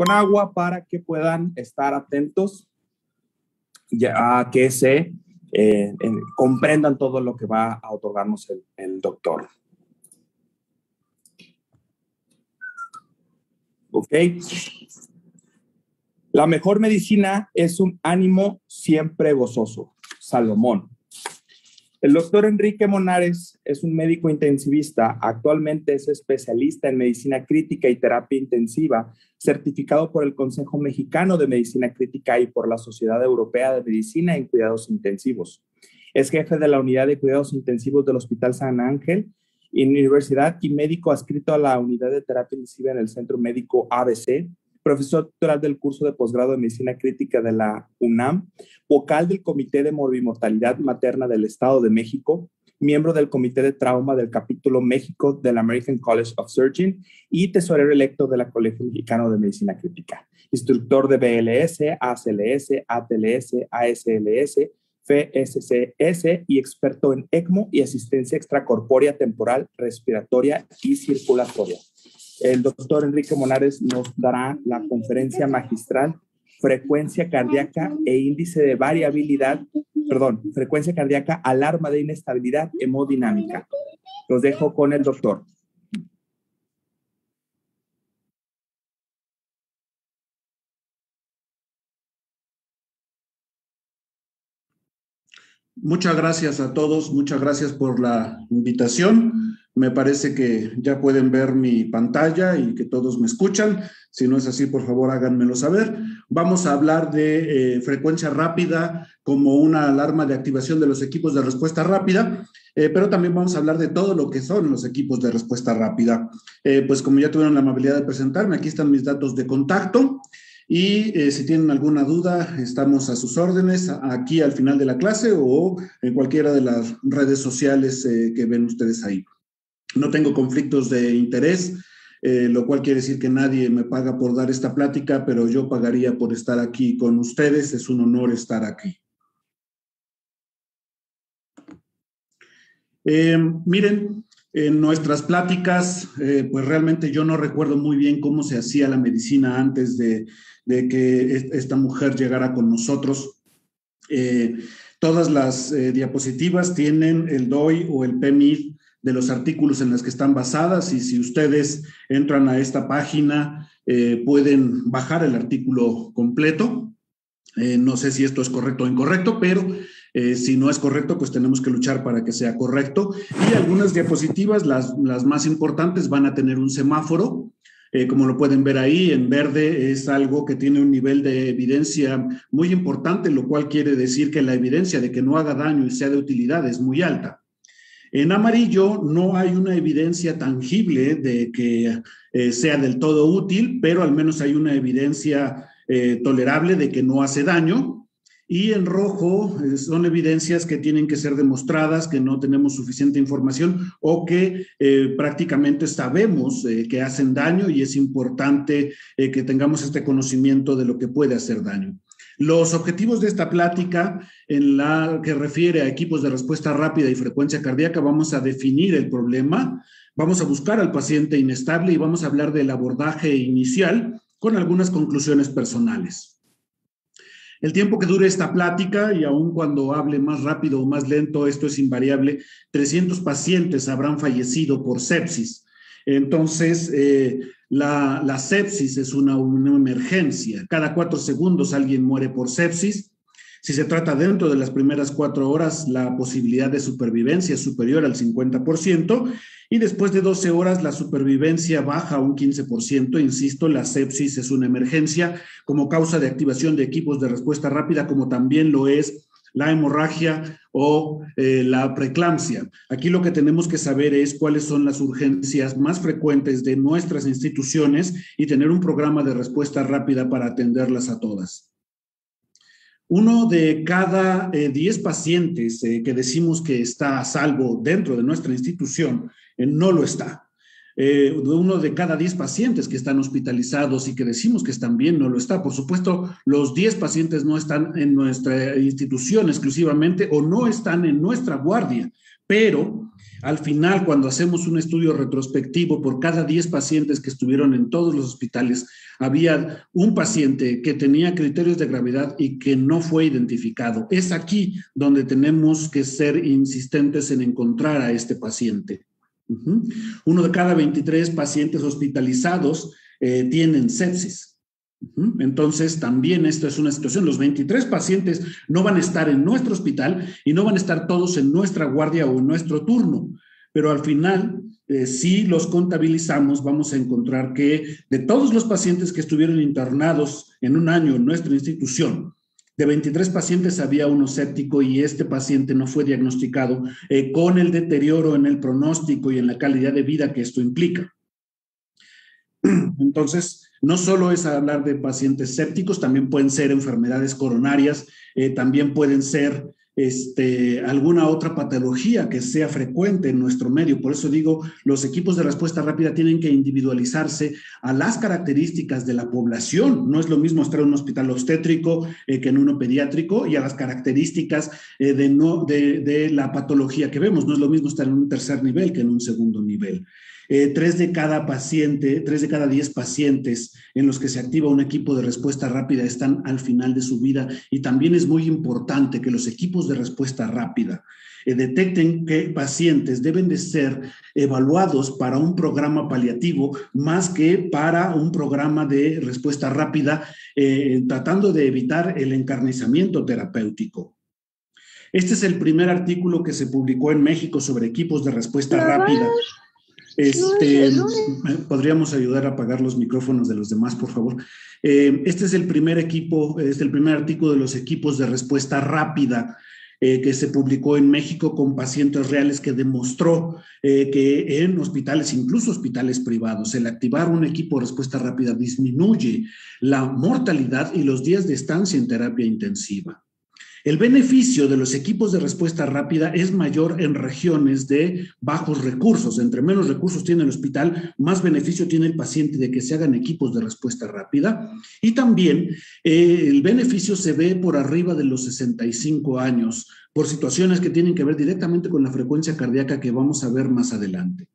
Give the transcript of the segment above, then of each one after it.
con agua para que puedan estar atentos ya a que se comprendan todo lo que va a otorgarnos el doctor. ¿Ok? La mejor medicina es un ánimo siempre gozoso. Salomón. El doctor Enrique Monares es un médico intensivista. Actualmente es especialista en medicina crítica y terapia intensiva, certificado por el Consejo Mexicano de Medicina Crítica y por la Sociedad Europea de Medicina en Cuidados Intensivos. Es jefe de la Unidad de Cuidados Intensivos del Hospital San Ángel en Universidad y médico adscrito a la Unidad de Terapia Intensiva en el Centro Médico ABC, profesor titular del curso de posgrado de Medicina Crítica de la UNAM, vocal del Comité de Morbimortalidad Materna del Estado de México, miembro del Comité de Trauma del Capítulo México del American College of Surgeons y tesorero electo del Colegio Mexicano de Medicina Crítica, instructor de BLS, ACLS, ATLS, ASLS, FSCS y experto en ECMO y asistencia extracorpórea temporal, respiratoria y circulatoria. El doctor Enrique Monares nos dará la conferencia magistral Frecuencia cardíaca e índice de variabilidad, frecuencia cardíaca, alarma de inestabilidad hemodinámica. Los dejo con el doctor. Muchas gracias a todos, muchas gracias por la invitación. Me parece que ya pueden ver mi pantalla y que todos me escuchan. Si no es así, por favor, háganmelo saber. Vamos a hablar de frecuencia rápida como una alarma de activación de los equipos de respuesta rápida, pero también vamos a hablar de todo lo que son los equipos de respuesta rápida. Pues como ya tuvieron la amabilidad de presentarme, aquí están mis datos de contacto. Y si tienen alguna duda, estamos a sus órdenes aquí al final de la clase o en cualquiera de las redes sociales que ven ustedes ahí. No tengo conflictos de interés, lo cual quiere decir que nadie me paga por dar esta plática, pero yo pagaría por estar aquí con ustedes. Es un honor estar aquí. Miren, en nuestras pláticas, pues realmente yo no recuerdo muy bien cómo se hacía la medicina antes de que esta mujer llegara con nosotros. Todas las diapositivas tienen el DOI o el PMI de los artículos en los que están basadas, y si ustedes entran a esta página pueden bajar el artículo completo. No sé si esto es correcto o incorrecto, pero si no es correcto, pues tenemos que luchar para que sea correcto. Y algunas diapositivas, las más importantes, van a tener un semáforo. Como lo pueden ver ahí, en verde es algo que tiene un nivel de evidencia muy importante, lo cual quiere decir que la evidencia de que no haga daño y sea de utilidad es muy alta. En amarillo no hay una evidencia tangible de que sea del todo útil, pero al menos hay una evidencia tolerable de que no hace daño. Y en rojo son evidencias que tienen que ser demostradas, que no tenemos suficiente información o que prácticamente sabemos que hacen daño, y es importante que tengamos este conocimiento de lo que puede hacer daño. Los objetivos de esta plática, en la que refiere a equipos de respuesta rápida y frecuencia cardíaca, vamos a definir el problema, vamos a buscar al paciente inestable y vamos a hablar del abordaje inicial con algunas conclusiones personales. El tiempo que dure esta plática, y aun cuando hable más rápido o más lento, esto es invariable, 300 pacientes habrán fallecido por sepsis. Entonces, la sepsis es una emergencia. Cada 4 segundos alguien muere por sepsis. Si se trata dentro de las primeras 4 horas, la posibilidad de supervivencia es superior al 50%, y después de 12 horas la supervivencia baja a un 15%. Insisto, la sepsis es una emergencia como causa de activación de equipos de respuesta rápida, como también lo es la hemorragia o la preeclampsia. Aquí lo que tenemos que saber es cuáles son las urgencias más frecuentes de nuestras instituciones y tener un programa de respuesta rápida para atenderlas a todas. 1 de cada 10 pacientes que decimos que está a salvo dentro de nuestra institución, no lo está. 1 de cada 10 pacientes que están hospitalizados y que decimos que están bien, no lo está. Por supuesto, los 10 pacientes no están en nuestra institución exclusivamente o no están en nuestra guardia, Pero al final, cuando hacemos un estudio retrospectivo, por cada 10 pacientes que estuvieron en todos los hospitales, había un paciente que tenía criterios de gravedad y que no fue identificado. Es aquí donde tenemos que ser insistentes en encontrar a este paciente. Uno de cada 23 pacientes hospitalizados tienen sepsis. Entonces, también esto es una situación. Los 23 pacientes no van a estar en nuestro hospital y no van a estar todos en nuestra guardia o en nuestro turno, pero al final, si los contabilizamos, vamos a encontrar que de todos los pacientes que estuvieron internados en un año en nuestra institución, de 23 pacientes había uno séptico y este paciente no fue diagnosticado con el deterioro en el pronóstico y en la calidad de vida que esto implica. Entonces, no solo es hablar de pacientes sépticos, también pueden ser enfermedades coronarias, también pueden ser alguna otra patología que sea frecuente en nuestro medio. Por eso digo, los equipos de respuesta rápida tienen que individualizarse a las características de la población. No es lo mismo estar en un hospital obstétrico que en uno pediátrico, y a las características de la patología que vemos. No es lo mismo estar en un tercer nivel que en un segundo nivel. 3 de cada 10 pacientes en los que se activa un equipo de respuesta rápida están al final de su vida, y también es muy importante que los equipos de respuesta rápida detecten qué pacientes deben de ser evaluados para un programa paliativo más que para un programa de respuesta rápida, tratando de evitar el encarnizamiento terapéutico. Este es el primer artículo que se publicó en México sobre equipos de respuesta rápida. ¿Podríamos ayudar a apagar los micrófonos de los demás, por favor? Este es el primer artículo de los equipos de respuesta rápida que se publicó en México con pacientes reales, que demostró que en hospitales, incluso hospitales privados, el activar un equipo de respuesta rápida disminuye la mortalidad y los días de estancia en terapia intensiva. El beneficio de los equipos de respuesta rápida es mayor en regiones de bajos recursos. Entre menos recursos tiene el hospital, más beneficio tiene el paciente de que se hagan equipos de respuesta rápida. Y también el beneficio se ve por arriba de los 65 años, por situaciones que tienen que ver directamente con la frecuencia cardíaca que vamos a ver más adelante.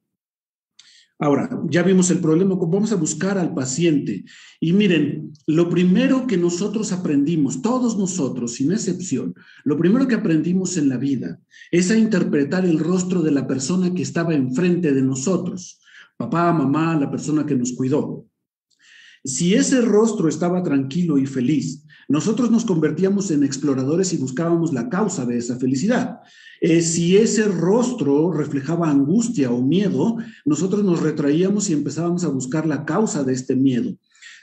Ahora, ya vimos el problema, vamos a buscar al paciente. Y miren, lo primero que nosotros aprendimos, todos nosotros, sin excepción, lo primero que aprendimos en la vida es a interpretar el rostro de la persona que estaba enfrente de nosotros. Papá, mamá, la persona que nos cuidó. Si ese rostro estaba tranquilo y feliz, nosotros nos convertíamos en exploradores y buscábamos la causa de esa felicidad. Si ese rostro reflejaba angustia o miedo, nosotros nos retraíamos y empezábamos a buscar la causa de este miedo.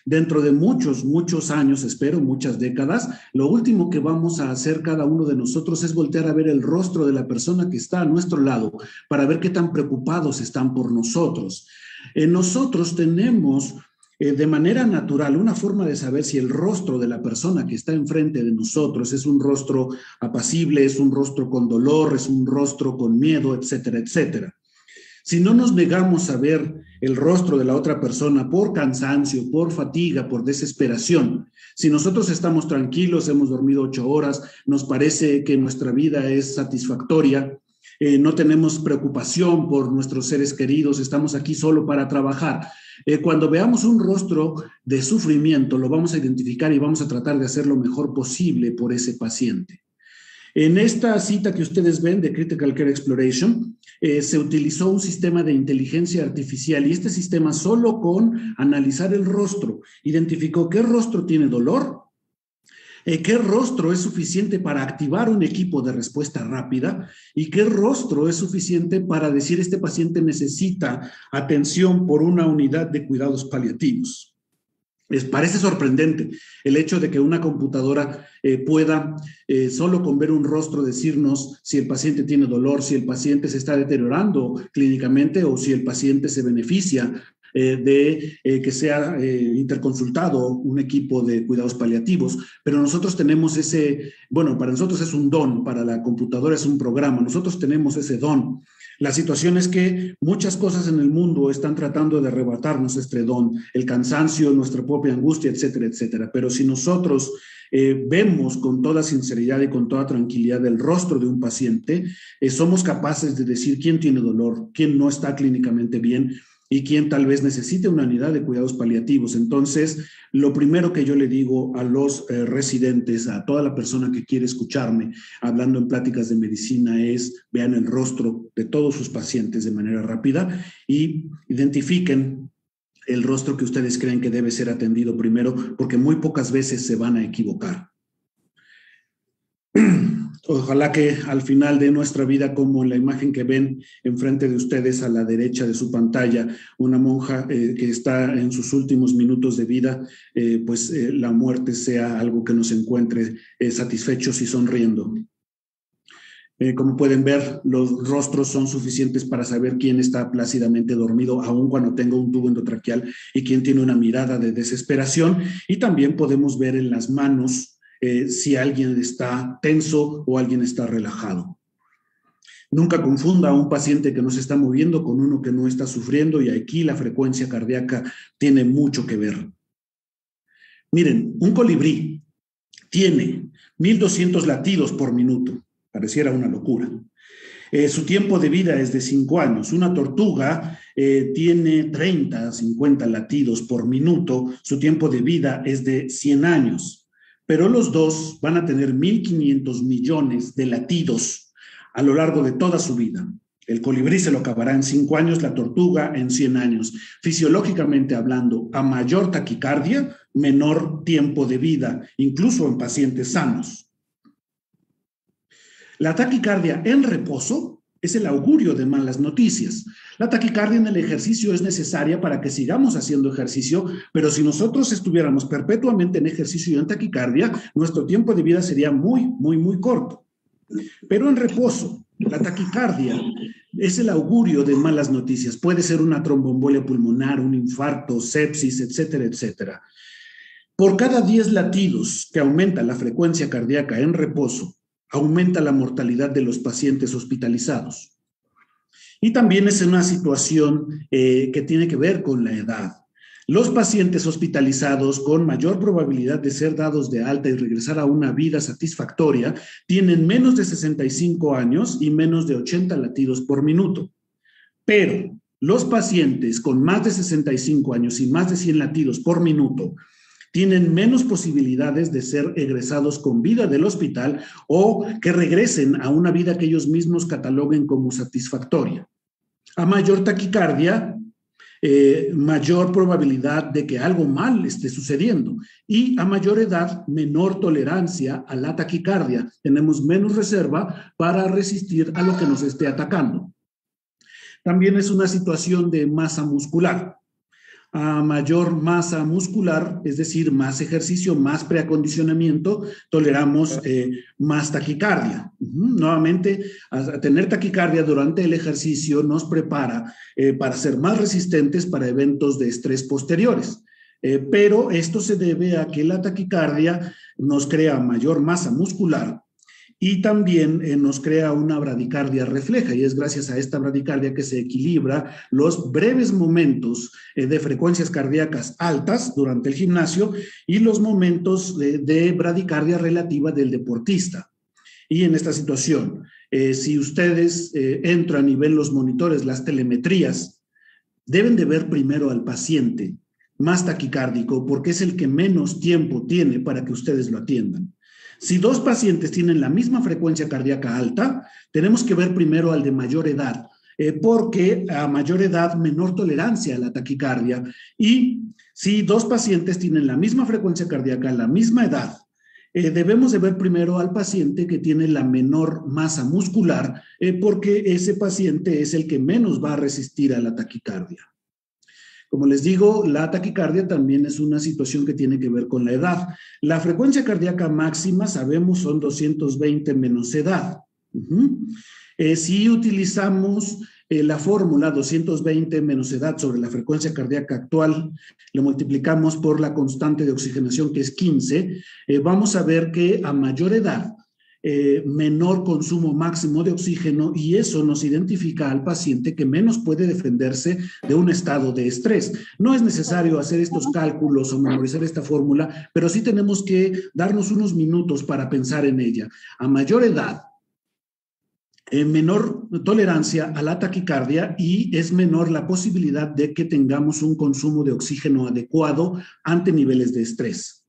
Dentro de muchos años, espero, muchas décadas, lo último que vamos a hacer cada uno de nosotros es voltear a ver el rostro de la persona que está a nuestro lado para ver qué tan preocupados están por nosotros. Nosotros tenemos de manera natural una forma de saber si el rostro de la persona que está enfrente de nosotros es un rostro apacible, es un rostro con dolor, es un rostro con miedo, etcétera, etcétera. Si no nos negamos a ver el rostro de la otra persona por cansancio, por fatiga, por desesperación, si nosotros estamos tranquilos, hemos dormido 8 horas, nos parece que nuestra vida es satisfactoria, no tenemos preocupación por nuestros seres queridos, estamos aquí solo para trabajar. Cuando veamos un rostro de sufrimiento, lo vamos a identificar y vamos a tratar de hacer lo mejor posible por ese paciente. En esta cita que ustedes ven de Critical Care Exploration, se utilizó un sistema de inteligencia artificial, y este sistema, solo con analizar el rostro, identificó qué rostro tiene dolor, qué rostro es suficiente para activar un equipo de respuesta rápida y qué rostro es suficiente para decir este paciente necesita atención por una unidad de cuidados paliativos. Les parece sorprendente el hecho de que una computadora pueda, solo con ver un rostro, decirnos si el paciente tiene dolor, si el paciente se está deteriorando clínicamente o si el paciente se beneficia de que sea interconsultado un equipo de cuidados paliativos. Pero nosotros tenemos para nosotros es un don, para la computadora es un programa, nosotros tenemos ese don. La situación es que muchas cosas en el mundo están tratando de arrebatarnos este don, el cansancio, nuestra propia angustia, etcétera, etcétera. Pero si nosotros vemos con toda sinceridad y con toda tranquilidad el rostro de un paciente, somos capaces de decir quién tiene dolor, quién no está clínicamente bien y quién tal vez necesite una unidad de cuidados paliativos. Entonces, lo primero que yo le digo a los residentes, a toda la persona que quiere escucharme hablando en pláticas de medicina es: vean el rostro de todos sus pacientes de manera rápida y identifiquen el rostro que ustedes creen que debe ser atendido primero, porque muy pocas veces se van a equivocar. Ojalá que al final de nuestra vida, como en la imagen que ven enfrente de ustedes a la derecha de su pantalla, una monja que está en sus últimos minutos de vida, la muerte sea algo que nos encuentre satisfechos y sonriendo. Como pueden ver, los rostros son suficientes para saber quién está plácidamente dormido, aun cuando tenga un tubo endotraqueal, y quién tiene una mirada de desesperación. Y también podemos ver en las manos si alguien está tenso o alguien está relajado. Nunca confunda a un paciente que no se está moviendo con uno que no está sufriendo, y aquí la frecuencia cardíaca tiene mucho que ver. Miren, un colibrí tiene 1.200 latidos por minuto. Pareciera una locura. Su tiempo de vida es de 5 años. Una tortuga tiene 30, 50 latidos por minuto. Su tiempo de vida es de 100 años. Pero los dos van a tener 1.500 millones de latidos a lo largo de toda su vida. El colibrí se lo acabará en 5 años, la tortuga en 100 años. Fisiológicamente hablando, a mayor taquicardia, menor tiempo de vida, incluso en pacientes sanos. La taquicardia en reposo es el augurio de malas noticias. La taquicardia en el ejercicio es necesaria para que sigamos haciendo ejercicio, pero si nosotros estuviéramos perpetuamente en ejercicio y en taquicardia, nuestro tiempo de vida sería muy, muy, muy corto. Pero en reposo, la taquicardia es el augurio de malas noticias. Puede ser una tromboembolia pulmonar, un infarto, sepsis, etcétera, etcétera. Por cada 10 latidos que aumenta la frecuencia cardíaca en reposo, aumenta la mortalidad de los pacientes hospitalizados. Y también es una situación que tiene que ver con la edad. Los pacientes hospitalizados con mayor probabilidad de ser dados de alta y regresar a una vida satisfactoria tienen menos de 65 años y menos de 80 latidos por minuto. Pero los pacientes con más de 65 años y más de 100 latidos por minuto tienen menos posibilidades de ser egresados con vida del hospital o que regresen a una vida que ellos mismos cataloguen como satisfactoria. A mayor taquicardia, mayor probabilidad de que algo mal esté sucediendo, y a mayor edad, menor tolerancia a la taquicardia. Tenemos menos reserva para resistir a lo que nos esté atacando. También es una situación de masa muscular. A mayor masa muscular, es decir, más ejercicio, más preacondicionamiento, toleramos más taquicardia. Nuevamente, tener taquicardia durante el ejercicio nos prepara para ser más resistentes para eventos de estrés posteriores. Pero esto se debe a que la taquicardia nos crea mayor masa muscular y también nos crea una bradicardia refleja, y es gracias a esta bradicardia que se equilibra los breves momentos de frecuencias cardíacas altas durante el gimnasio y los momentos de bradicardia relativa del deportista. Y en esta situación, si ustedes entran y ven los monitores, las telemetrías, deben de ver primero al paciente más taquicárdico, porque es el que menos tiempo tiene para que ustedes lo atiendan. Si 2 pacientes tienen la misma frecuencia cardíaca alta, tenemos que ver primero al de mayor edad, porque a mayor edad, menor tolerancia a la taquicardia. Y si 2 pacientes tienen la misma frecuencia cardíaca a la misma edad, debemos de ver primero al paciente que tiene la menor masa muscular, porque ese paciente es el que menos va a resistir a la taquicardia. Como les digo, la taquicardia también es una situación que tiene que ver con la edad. La frecuencia cardíaca máxima, sabemos, son 220 menos edad. Si utilizamos la fórmula 220 menos edad sobre la frecuencia cardíaca actual, lo multiplicamos por la constante de oxigenación, que es 15, vamos a ver que a mayor edad, menor consumo máximo de oxígeno, y eso nos identifica al paciente que menos puede defenderse de un estado de estrés. No es necesario hacer estos cálculos o memorizar esta fórmula, pero sí tenemos que darnos unos minutos para pensar en ella. A mayor edad, menor tolerancia a la taquicardia, y es menor la posibilidad de que tengamos un consumo de oxígeno adecuado ante niveles de estrés.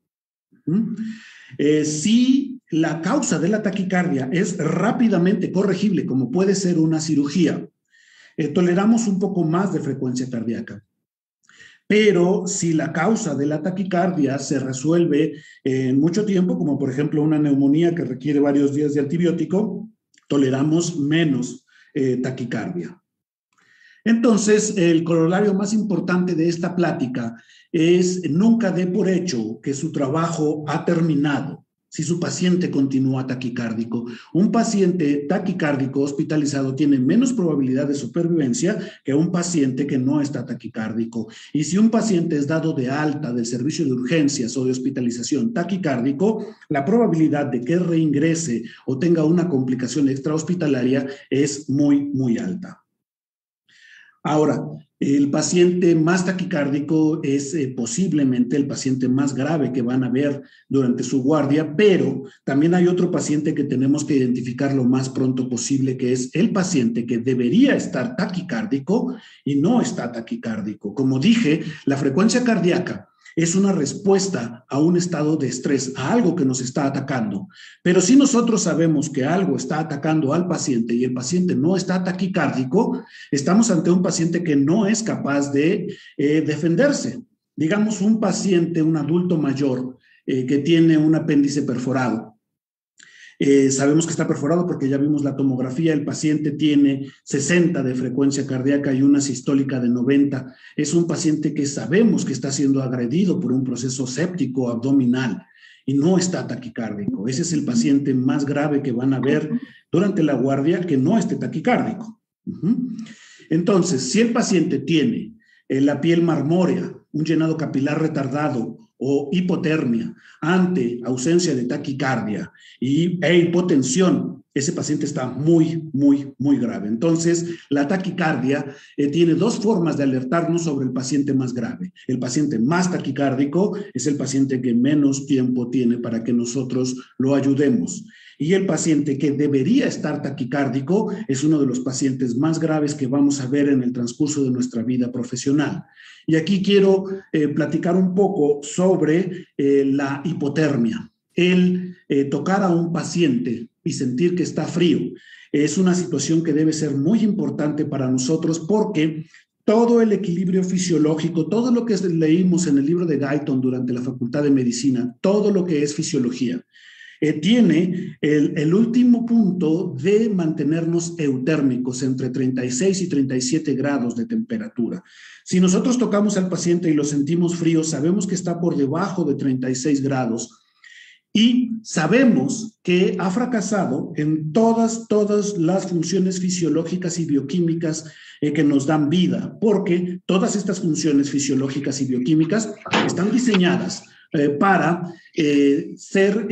Si la causa de la taquicardia es rápidamente corregible, como puede ser una cirugía, toleramos un poco más de frecuencia cardíaca. Pero si la causa de la taquicardia se resuelve en mucho tiempo, como por ejemplo una neumonía que requiere varios días de antibiótico, toleramos menos taquicardia. Entonces, el corolario más importante de esta plática es: nunca dé por hecho que su trabajo ha terminado si su paciente continúa taquicárdico. Un paciente taquicárdico hospitalizado tiene menos probabilidad de supervivencia que un paciente que no está taquicárdico. Y si un paciente es dado de alta del servicio de urgencias o de hospitalización taquicárdico, la probabilidad de que reingrese o tenga una complicación extrahospitalaria es muy, muy alta. Ahora, el paciente más taquicárdico es posiblemente el paciente más grave que van a ver durante su guardia, pero también hay otro paciente que tenemos que identificar lo más pronto posible, que es el paciente que debería estar taquicárdico y no está taquicárdico. Como dije, la frecuencia cardíaca es una respuesta a un estado de estrés, a algo que nos está atacando. Pero si nosotros sabemos que algo está atacando al paciente y el paciente no está taquicárdico, estamos ante un paciente que no es capaz de defenderse. Digamos, un paciente, un adulto mayor que tiene un apéndice perforado. Sabemos que está perforado porque ya vimos la tomografía. El paciente tiene 60 de frecuencia cardíaca y una sistólica de 90. Es un paciente que sabemos que está siendo agredido por un proceso séptico abdominal y no está taquicárdico. Ese es el paciente más grave que van a ver durante la guardia, que no esté taquicárdico. Entonces, si el paciente tiene la piel marmórea, un llenado capilar retardado o hipotermia ante ausencia de taquicardia e hipotensión, ese paciente está muy, muy, muy grave. Entonces, la taquicardia tiene dos formas de alertarnos sobre el paciente más grave. El paciente más taquicárdico es el paciente que menos tiempo tiene para que nosotros lo ayudemos. Y el paciente que debería estar taquicárdico es uno de los pacientes más graves que vamos a ver en el transcurso de nuestra vida profesional. Y aquí quiero platicar un poco sobre la hipotermia. El tocar a un paciente y sentir que está frío es una situación que debe ser muy importante para nosotros, porque todo el equilibrio fisiológico, todo lo que leímos en el libro de Guyton durante la Facultad de Medicina, todo lo que es fisiología, tiene el último punto de mantenernos eutérmicos entre 36 y 37 grados de temperatura. Si nosotros tocamos al paciente y lo sentimos frío, sabemos que está por debajo de 36 grados y sabemos que ha fracasado en todas las funciones fisiológicas y bioquímicas que nos dan vida, porque todas estas funciones fisiológicas y bioquímicas están diseñadas para ser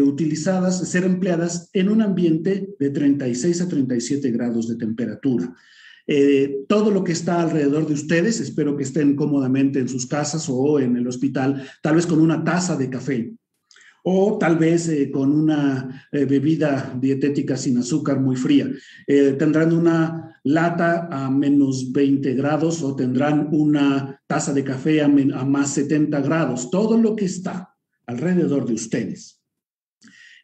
utilizadas, ser empleadas en un ambiente de 36 a 37 grados de temperatura. Todo lo que está alrededor de ustedes, espero que estén cómodamente en sus casas o en el hospital, tal vez con una taza de café, o tal vez con una bebida dietética sin azúcar muy fría. Tendrán una lata a menos 20 grados o tendrán una taza de café a más 70 grados. Todo lo que está alrededor de ustedes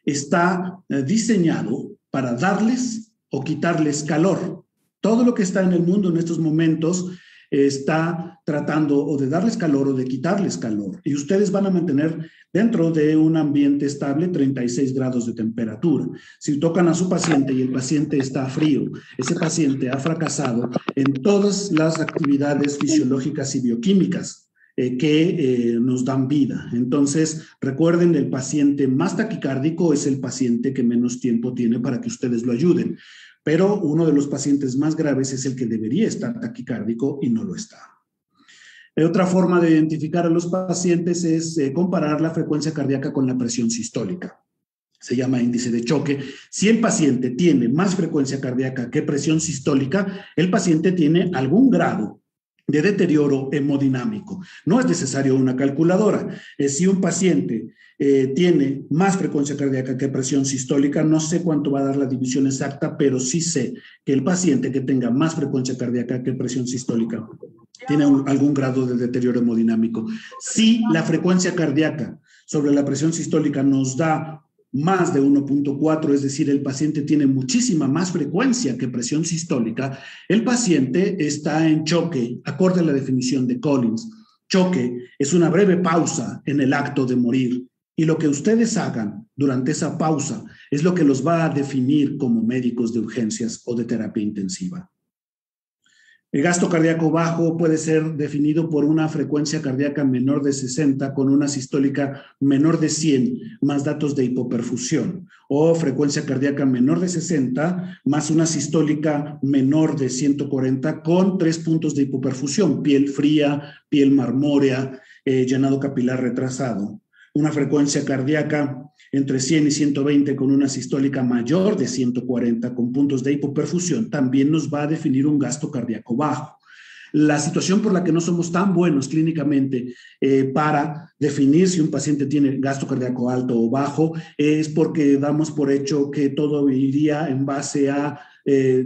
está diseñado para darles o quitarles calor. Todo lo que está en el mundo en estos momentos está tratando o de darles calor o de quitarles calor. Y ustedes van a mantener dentro de un ambiente estable 36 grados de temperatura. Si tocan a su paciente y el paciente está frío, ese paciente ha fracasado en todas las actividades fisiológicas y bioquímicas que nos dan vida. Entonces, recuerden, el paciente más taquicárdico es el paciente que menos tiempo tiene para que ustedes lo ayuden. Pero uno de los pacientes más graves es el que debería estar taquicárdico y no lo está. Otra forma de identificar a los pacientes es comparar la frecuencia cardíaca con la presión sistólica. se llama índice de choque. Si el paciente tiene más frecuencia cardíaca que presión sistólica, el paciente tiene algún grado de deterioro hemodinámico. No es necesario una calculadora. Si un paciente tiene más frecuencia cardíaca que presión sistólica, no sé cuánto va a dar la división exacta, pero sí sé que el paciente que tenga más frecuencia cardíaca que presión sistólica tiene algún grado de deterioro hemodinámico. Si la frecuencia cardíaca sobre la presión sistólica nos da más de 1.4, es decir, el paciente tiene muchísima más frecuencia que presión sistólica, el paciente está en choque, acorde a la definición de Collins. Choque es una breve pausa en el acto de morir, y lo que ustedes hagan durante esa pausa es lo que los va a definir como médicos de urgencias o de terapia intensiva. El gasto cardíaco bajo puede ser definido por una frecuencia cardíaca menor de 60 con una sistólica menor de 100 más datos de hipoperfusión, o frecuencia cardíaca menor de 60 más una sistólica menor de 140 con 3 puntos de hipoperfusión: piel fría, piel marmórea, llenado capilar retrasado. Una frecuencia cardíaca entre 100 y 120 con una sistólica mayor de 140 con puntos de hipoperfusión también nos va a definir un gasto cardíaco bajo. La situación por la que no somos tan buenos clínicamente para definir si un paciente tiene gasto cardíaco alto o bajo es porque damos por hecho que todo iría en base a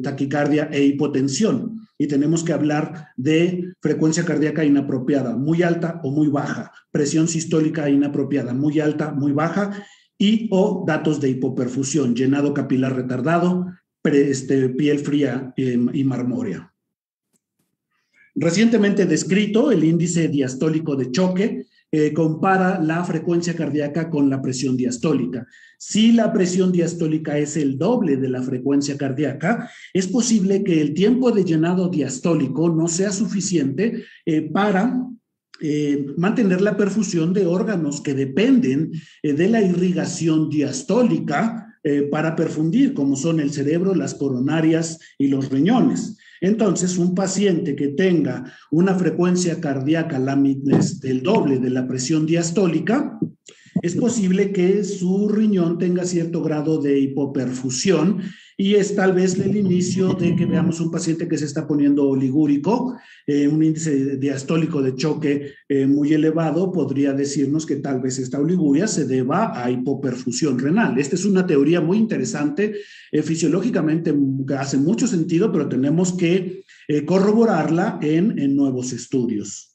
taquicardia e hipotensión. Y tenemos que hablar de frecuencia cardíaca inapropiada, muy alta o muy baja, presión sistólica inapropiada, muy alta, muy baja, y o datos de hipoperfusión, llenado capilar retardado, piel fría y marmórea. Recientemente descrito, el índice diastólico de choque compara la frecuencia cardíaca con la presión diastólica. Si la presión diastólica es el doble de la frecuencia cardíaca, es posible que el tiempo de llenado diastólico no sea suficiente para mantener la perfusión de órganos que dependen de la irrigación diastólica para perfundir, como son el cerebro, las coronarias y los riñones. Entonces, un paciente que tenga una frecuencia cardíaca del doble de la presión diastólica, es posible que su riñón tenga cierto grado de hipoperfusión y es tal vez el inicio de que veamos un paciente que se está poniendo oligúrico, un índice diastólico de choque muy elevado podría decirnos que tal vez esta oliguria se deba a hipoperfusión renal. Esta es una teoría muy interesante, fisiológicamente hace mucho sentido, pero tenemos que corroborarla en nuevos estudios.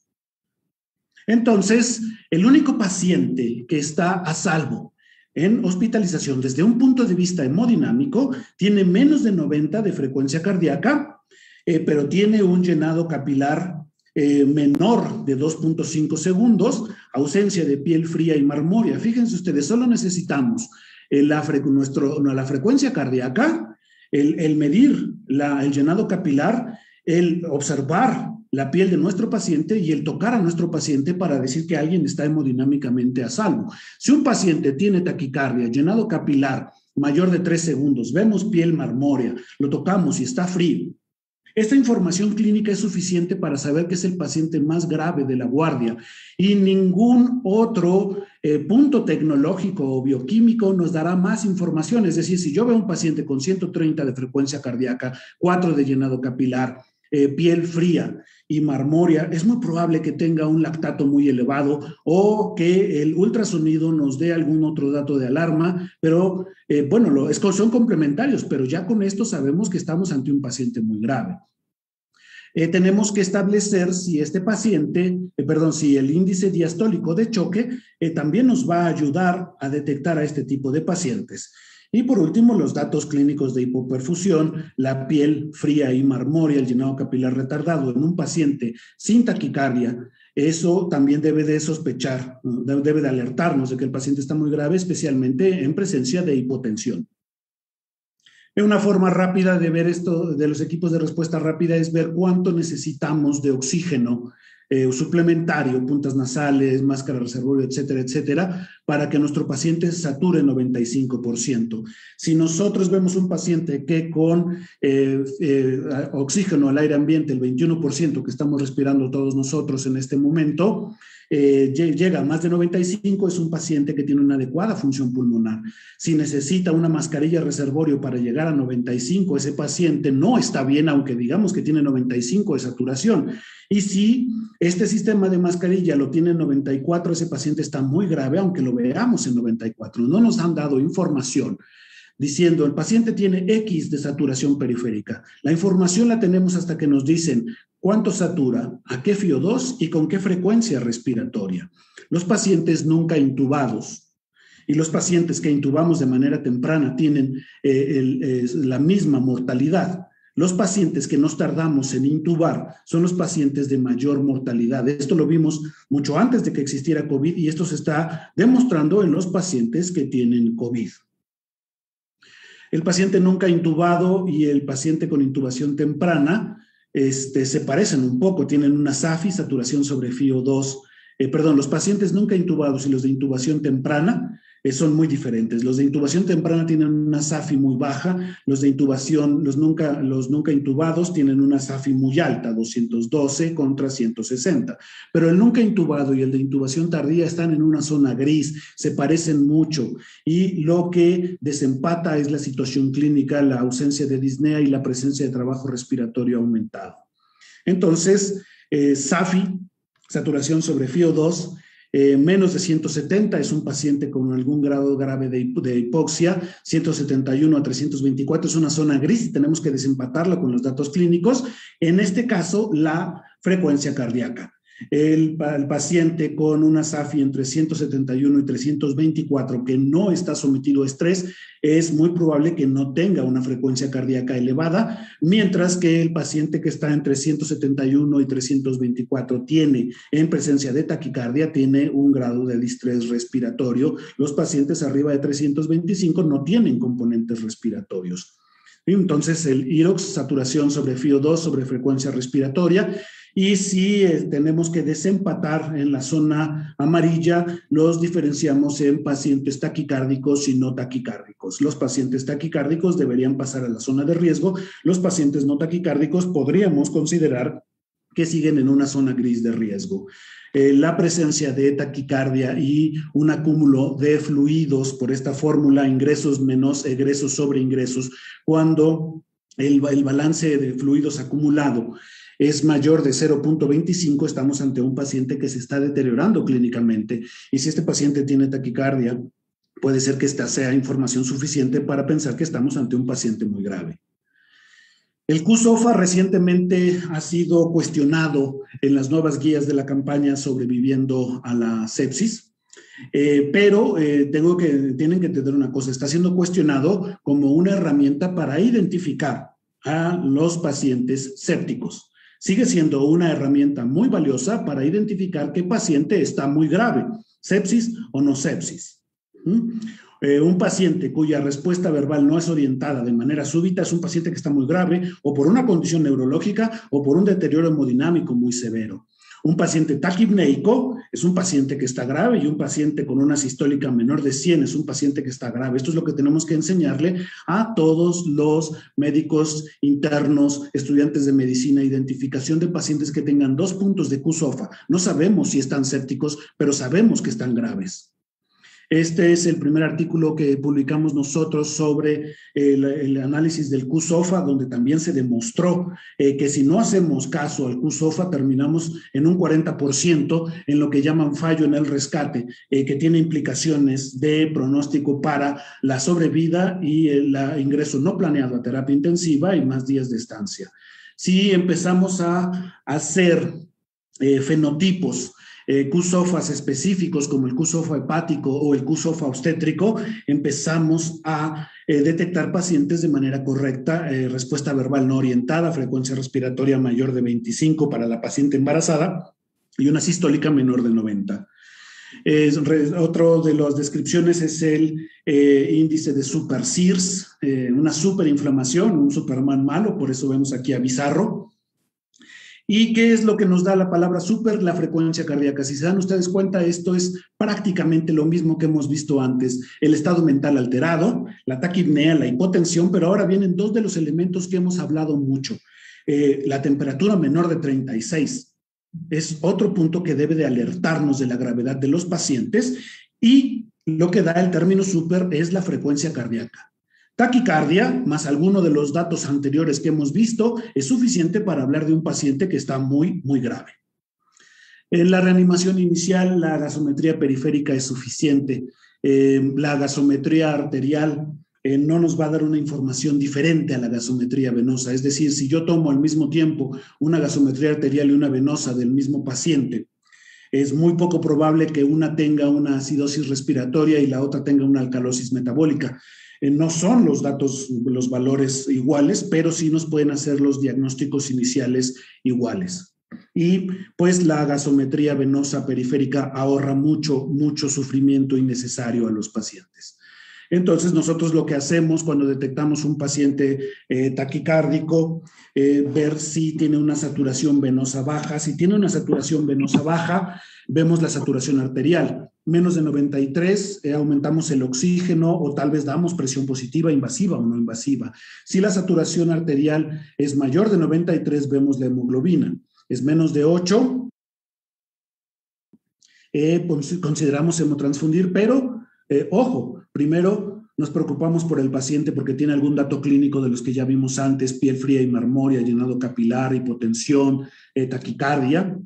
Entonces, el único paciente que está a salvo en hospitalización desde un punto de vista hemodinámico tiene menos de 90 de frecuencia cardíaca, pero tiene un llenado capilar menor de 2.5 segundos, ausencia de piel fría y marmórea. Fíjense ustedes, solo necesitamos la frecuencia cardíaca, el medir el llenado capilar, el observar la piel de nuestro paciente y el tocar a nuestro paciente para decir que alguien está hemodinámicamente a salvo. Si un paciente tiene taquicardia, llenado capilar mayor de 3 segundos, vemos piel marmórea, lo tocamos y está frío, esta información clínica es suficiente para saber que es el paciente más grave de la guardia y ningún otro punto tecnológico o bioquímico nos dará más información. Es decir, si yo veo un paciente con 130 de frecuencia cardíaca, 4 de llenado capilar, piel fría y marmórea, es muy probable que tenga un lactato muy elevado o que el ultrasonido nos dé algún otro dato de alarma, pero bueno, son complementarios, pero ya con esto sabemos que estamos ante un paciente muy grave. Tenemos que establecer si este paciente, si el índice diastólico de choque también nos va a ayudar a detectar a este tipo de pacientes. Y por último, los datos clínicos de hipoperfusión, la piel fría y marmórea, el llenado capilar retardado en un paciente sin taquicardia. Eso también debe de sospechar, debe de alertarnos de que el paciente está muy grave, especialmente en presencia de hipotensión. Una forma rápida de ver esto de los equipos de respuesta rápida es ver cuánto necesitamos de oxígeno suplementario, puntas nasales, máscara reservorio, etcétera, etcétera, para que nuestro paciente sature 95%. Si nosotros vemos un paciente que con oxígeno al aire ambiente, el 21% que estamos respirando todos nosotros en este momento, llega a más de 95, es un paciente que tiene una adecuada función pulmonar. Si necesita una mascarilla reservorio para llegar a 95, ese paciente no está bien, aunque digamos que tiene 95 de saturación. Y si este sistema de mascarilla lo tiene en 94, ese paciente está muy grave, aunque lo veamos en 94. No nos han dado información diciendo el paciente tiene X de saturación periférica. La información la tenemos hasta que nos dicen cuánto satura, a qué FiO2 y con qué frecuencia respiratoria. Los pacientes nunca intubados y los pacientes que intubamos de manera temprana tienen la misma mortalidad. Los pacientes que nos tardamos en intubar son los pacientes de mayor mortalidad. Esto lo vimos mucho antes de que existiera COVID y esto se está demostrando en los pacientes que tienen COVID. El paciente nunca intubado y el paciente con intubación temprana se parecen un poco, tienen una SAFI, saturación sobre FiO2. Los pacientes nunca intubados y los de intubación temprana son muy diferentes. Los de intubación temprana tienen una SAFI muy baja, los de intubación, los nunca intubados tienen una SAFI muy alta, 212 contra 160. Pero el nunca intubado y el de intubación tardía están en una zona gris, se parecen mucho y lo que desempata es la situación clínica, la ausencia de disnea y la presencia de trabajo respiratorio aumentado. Entonces, SAFI, saturación sobre FiO2, menos de 170 es un paciente con algún grado grave de hipoxia, 171 a 324 es una zona gris y tenemos que desempatarla con los datos clínicos. En este caso, la frecuencia cardíaca. El paciente con una SAFI entre 171 y 324 que no está sometido a estrés es muy probable que no tenga una frecuencia cardíaca elevada, mientras que el paciente que está entre 171 y 324 tiene en presencia de taquicardia, tiene un grado de distrés respiratorio. Los pacientes arriba de 325 no tienen componentes respiratorios. Entonces el IROX, saturación sobre FiO2 sobre frecuencia respiratoria. Y si tenemos que desempatar en la zona amarilla, los diferenciamos en pacientes taquicárdicos y no taquicárdicos. Los pacientes taquicárdicos deberían pasar a la zona de riesgo. Los pacientes no taquicárdicos podríamos considerar que siguen en una zona gris de riesgo. La presencia de taquicardia y un acúmulo de fluidos por esta fórmula, ingresos menos egresos sobre ingresos, cuando el balance de fluidos acumulado es mayor de 0.25, estamos ante un paciente que se está deteriorando clínicamente. Y si este paciente tiene taquicardia, puede ser que esta sea información suficiente para pensar que estamos ante un paciente muy grave. El QSOFA recientemente ha sido cuestionado en las nuevas guías de la campaña Sobreviviendo a la Sepsis. Pero tienen que entender una cosa, está siendo cuestionado como una herramienta para identificar a los pacientes sépticos. Sigue siendo una herramienta muy valiosa para identificar qué paciente está muy grave, sepsis o no sepsis. Un paciente cuya respuesta verbal no es orientada de manera súbita es un paciente que está muy grave o por una condición neurológica o por un deterioro hemodinámico muy severo. Un paciente taquipneico es un paciente que está grave y un paciente con una sistólica menor de 100 es un paciente que está grave. Esto es lo que tenemos que enseñarle a todos los médicos internos, estudiantes de medicina, identificación de pacientes que tengan 2 puntos de QSOFA. No sabemos si están sépticos, pero sabemos que están graves. Este es el primer artículo que publicamos nosotros sobre el análisis del QSOFA, donde también se demostró que si no hacemos caso al QSOFA, terminamos en un 40% en lo que llaman fallo en el rescate, que tiene implicaciones de pronóstico para la sobrevida y el ingreso no planeado a terapia intensiva y más días de estancia. Si empezamos a hacer fenotipos, QSOFAs específicos como el QSOFA hepático o el QSOFA obstétrico, empezamos a detectar pacientes de manera correcta, respuesta verbal no orientada, frecuencia respiratoria mayor de 25 para la paciente embarazada y una sistólica menor de 90. Otro de las descripciones es el índice de super SIRS, una superinflamación, un Superman malo, por eso vemos aquí a Bizarro. ¿Y qué es lo que nos da la palabra super? La frecuencia cardíaca. Si se dan ustedes cuenta, esto es prácticamente lo mismo que hemos visto antes. El estado mental alterado, la taquipnea, la hipotensión, pero ahora vienen 2 de los elementos que hemos hablado mucho. La temperatura menor de 36. es otro punto que debe de alertarnos de la gravedad de los pacientes, y lo que da el término súper es la frecuencia cardíaca. Taquicardia, más alguno de los datos anteriores que hemos visto, es suficiente para hablar de un paciente que está muy, muy grave. En la reanimación inicial, la gasometría periférica es suficiente. La gasometría arterial no nos va a dar una información diferente a la gasometría venosa. Es decir, si yo tomo al mismo tiempo una gasometría arterial y una venosa del mismo paciente, es muy poco probable que una tenga una acidosis respiratoria y la otra tenga una alcalosis metabólica. No son los datos, los valores iguales, pero sí nos pueden hacer los diagnósticos iniciales iguales. Y pues la gasometría venosa periférica ahorra mucho sufrimiento innecesario a los pacientes. Entonces, nosotros lo que hacemos cuando detectamos un paciente taquicárdico, ver si tiene una saturación venosa baja. Si tiene una saturación venosa baja, vemos la saturación arterial. Menos de 93, aumentamos el oxígeno o tal vez damos presión positiva, invasiva o no invasiva. Si la saturación arterial es mayor de 93, vemos la hemoglobina. Es menos de 8, consideramos hemotransfundir, pero ojo, primero nos preocupamos por el paciente porque tiene algún dato clínico de los que ya vimos antes: piel fría y marmórea, llenado capilar, hipotensión, taquicardia.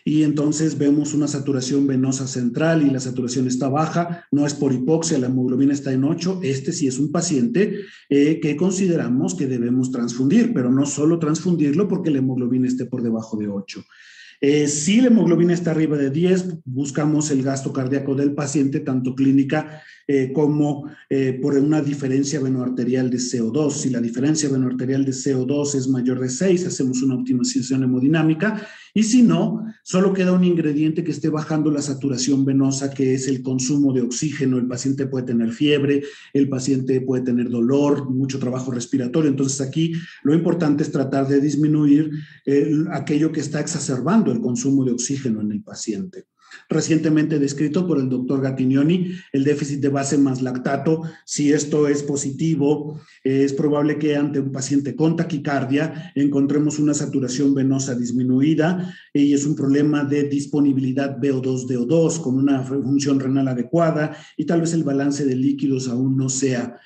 Y entonces vemos una saturación venosa central y la saturación está baja, no es por hipoxia, la hemoglobina está en 8. Este sí es un paciente que consideramos que debemos transfundir, pero no solo transfundirlo porque la hemoglobina esté por debajo de 8. Si la hemoglobina está arriba de 10, buscamos el gasto cardíaco del paciente, tanto clínica como por una diferencia venoarterial de CO2. Si la diferencia venoarterial de CO2 es mayor de 6, hacemos una optimización hemodinámica, y si no, solo queda un ingrediente que esté bajando la saturación venosa, que es el consumo de oxígeno. El paciente puede tener fiebre, el paciente puede tener dolor, mucho trabajo respiratorio. Entonces aquí lo importante es tratar de disminuir aquello que está exacerbando el consumo de oxígeno en el paciente. Recientemente descrito por el doctor Gattignoni, el déficit de base más lactato. Si esto es positivo, es probable que ante un paciente con taquicardia encontremos una saturación venosa disminuida, y es un problema de disponibilidad VO2-DO2 con una función renal adecuada, y tal vez el balance de líquidos aún no sea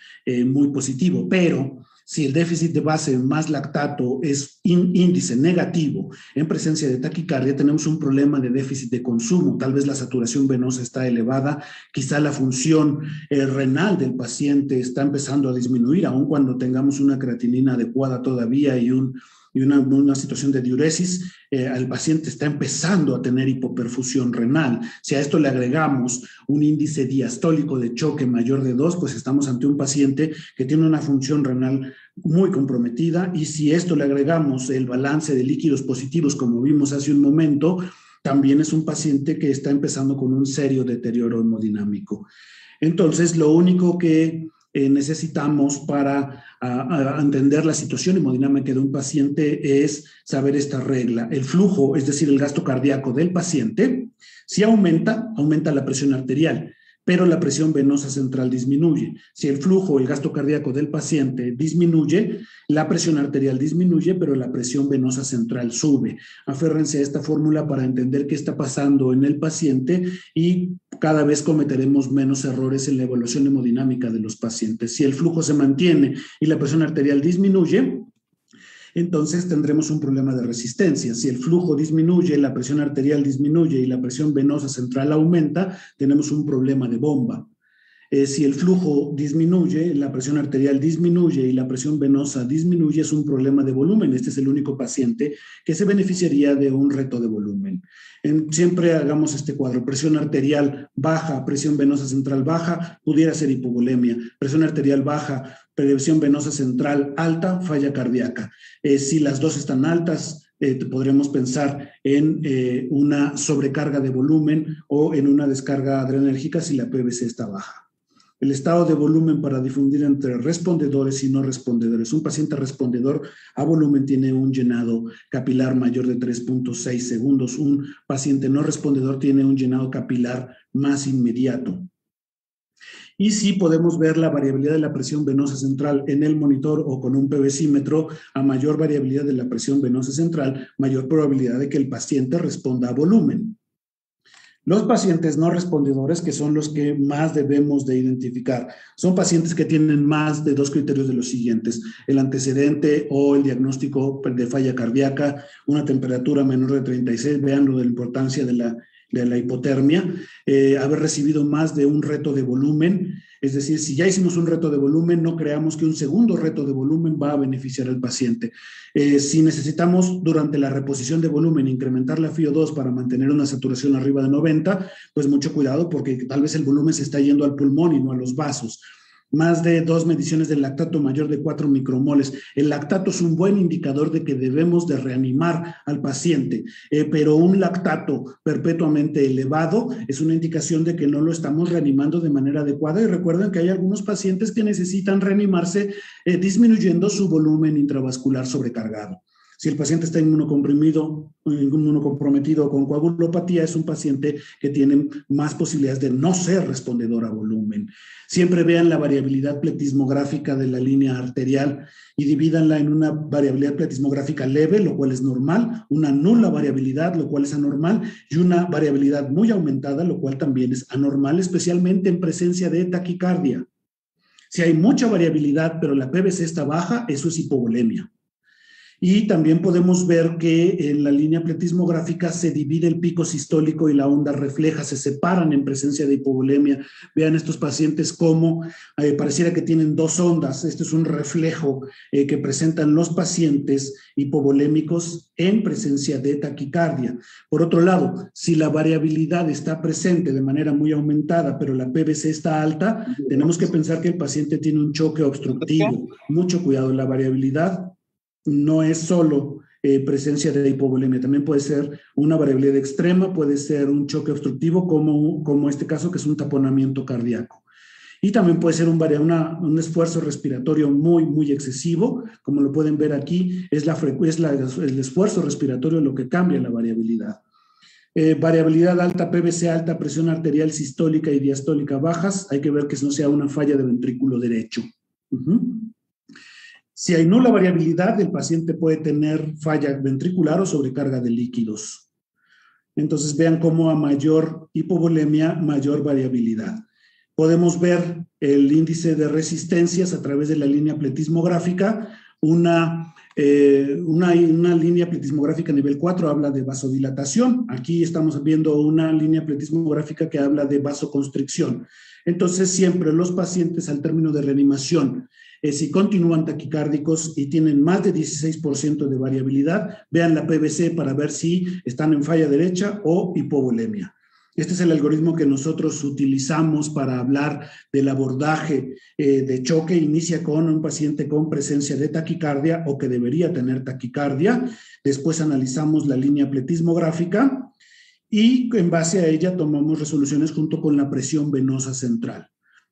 muy positivo. Pero si el déficit de base más lactato es índice negativo en presencia de taquicardia, tenemos un problema de déficit de consumo. Tal vez la saturación venosa está elevada, quizá la función renal del paciente está empezando a disminuir, aun cuando tengamos una creatinina adecuada todavía y una situación de diuresis. El paciente está empezando a tener hipoperfusión renal. Si a esto le agregamos un índice diastólico de choque mayor de 2, pues estamos ante un paciente que tiene una función renal muy comprometida. Y si a esto le agregamos el balance de líquidos positivos, como vimos hace un momento, también es un paciente que está empezando con un serio deterioro hemodinámico. Entonces, lo único que necesitamos para entender la situación hemodinámica de un paciente es saber esta regla. El flujo, es decir, el gasto cardíaco del paciente, si aumenta la presión arterial, pero la presión venosa central disminuye. Si el flujo, el gasto cardíaco del paciente disminuye, la presión arterial disminuye, pero la presión venosa central sube. Aférrense a esta fórmula para entender qué está pasando en el paciente, y cada vez cometeremos menos errores en la evaluación hemodinámica de los pacientes. Si el flujo se mantiene y la presión arterial disminuye, entonces tendremos un problema de resistencia. Si el flujo disminuye, la presión arterial disminuye y la presión venosa central aumenta, tenemos un problema de bomba. Si el flujo disminuye, la presión arterial disminuye y la presión venosa disminuye, es un problema de volumen. Este es el único paciente que se beneficiaría de un reto de volumen. Siempre hagamos este cuadro: presión arterial baja, presión venosa central baja, pudiera ser hipovolemia. Presión arterial baja, presión venosa central alta, falla cardíaca. Si las dos están altas, podremos pensar en una sobrecarga de volumen o en una descarga adrenérgica si la PVC está baja. El estado de volumen para difundir entre respondedores y no respondedores. Un paciente respondedor a volumen tiene un llenado capilar mayor de 3.6 segundos. Un paciente no respondedor tiene un llenado capilar más inmediato. Y sí podemos ver la variabilidad de la presión venosa central en el monitor o con un PVcímetro. A mayor variabilidad de la presión venosa central, mayor probabilidad de que el paciente responda a volumen. Los pacientes no respondedores, que son los que más debemos de identificar, son pacientes que tienen más de 2 criterios de los siguientes: el antecedente o el diagnóstico de falla cardíaca, una temperatura menor de 36, vean lo de la importancia de la hipotermia, haber recibido más de un reto de volumen. Es decir, si ya hicimos un reto de volumen, no creamos que un segundo reto de volumen va a beneficiar al paciente. Si necesitamos durante la reposición de volumen incrementar la FiO2 para mantener una saturación arriba de 90, pues mucho cuidado, porque tal vez el volumen se está yendo al pulmón y no a los vasos. Más de 2 mediciones del lactato mayor de 4 micromoles. El lactato es un buen indicador de que debemos de reanimar al paciente, pero un lactato perpetuamente elevado es una indicación de que no lo estamos reanimando de manera adecuada. Y recuerden que hay algunos pacientes que necesitan reanimarse disminuyendo su volumen intravascular sobrecargado. Si el paciente está inmunocomprometido con coagulopatía, es un paciente que tiene más posibilidades de no ser respondedor a volumen. Siempre vean la variabilidad pletismográfica de la línea arterial y divídanla en una variabilidad pletismográfica leve, lo cual es normal, una nula variabilidad, lo cual es anormal, y una variabilidad muy aumentada, lo cual también es anormal, especialmente en presencia de taquicardia. Si hay mucha variabilidad, pero la PVC está baja, eso es hipovolemia. Y también podemos ver que en la línea pletismográfica se divide el pico sistólico y la onda refleja, se separan en presencia de hipovolemia. Vean estos pacientes como pareciera que tienen 2 ondas. Este es un reflejo que presentan los pacientes hipovolémicos en presencia de taquicardia. Por otro lado, si la variabilidad está presente de manera muy aumentada, pero la PVC está alta, tenemos que pensar que el paciente tiene un choque obstructivo. Mucho cuidado, la variabilidad no es solo presencia de hipovolemia, también puede ser una variabilidad extrema, puede ser un choque obstructivo como este caso, que es un taponamiento cardíaco. Y también puede ser un esfuerzo respiratorio muy, muy excesivo. Como lo pueden ver aquí, es el esfuerzo respiratorio lo que cambia la variabilidad. Variabilidad alta, PVC alta, presión arterial sistólica y diastólica bajas. Hay que ver que no sea una falla de ventrículo derecho. Si hay nula variabilidad, el paciente puede tener falla ventricular o sobrecarga de líquidos. Entonces vean cómo a mayor hipovolemia, mayor variabilidad. Podemos ver el índice de resistencias a través de la línea pletismográfica. Una línea pletismográfica nivel 4 habla de vasodilatación. Aquí estamos viendo una línea pletismográfica que habla de vasoconstricción. Entonces siempre los pacientes al término de reanimación, si continúan taquicárdicos y tienen más de 16% de variabilidad, vean la PVC para ver si están en falla derecha o hipovolemia. Este es el algoritmo que nosotros utilizamos para hablar del abordaje de choque. Inicia con un paciente con presencia de taquicardia o que debería tener taquicardia. Después analizamos la línea pletismográfica y en base a ella tomamos resoluciones junto con la presión venosa central.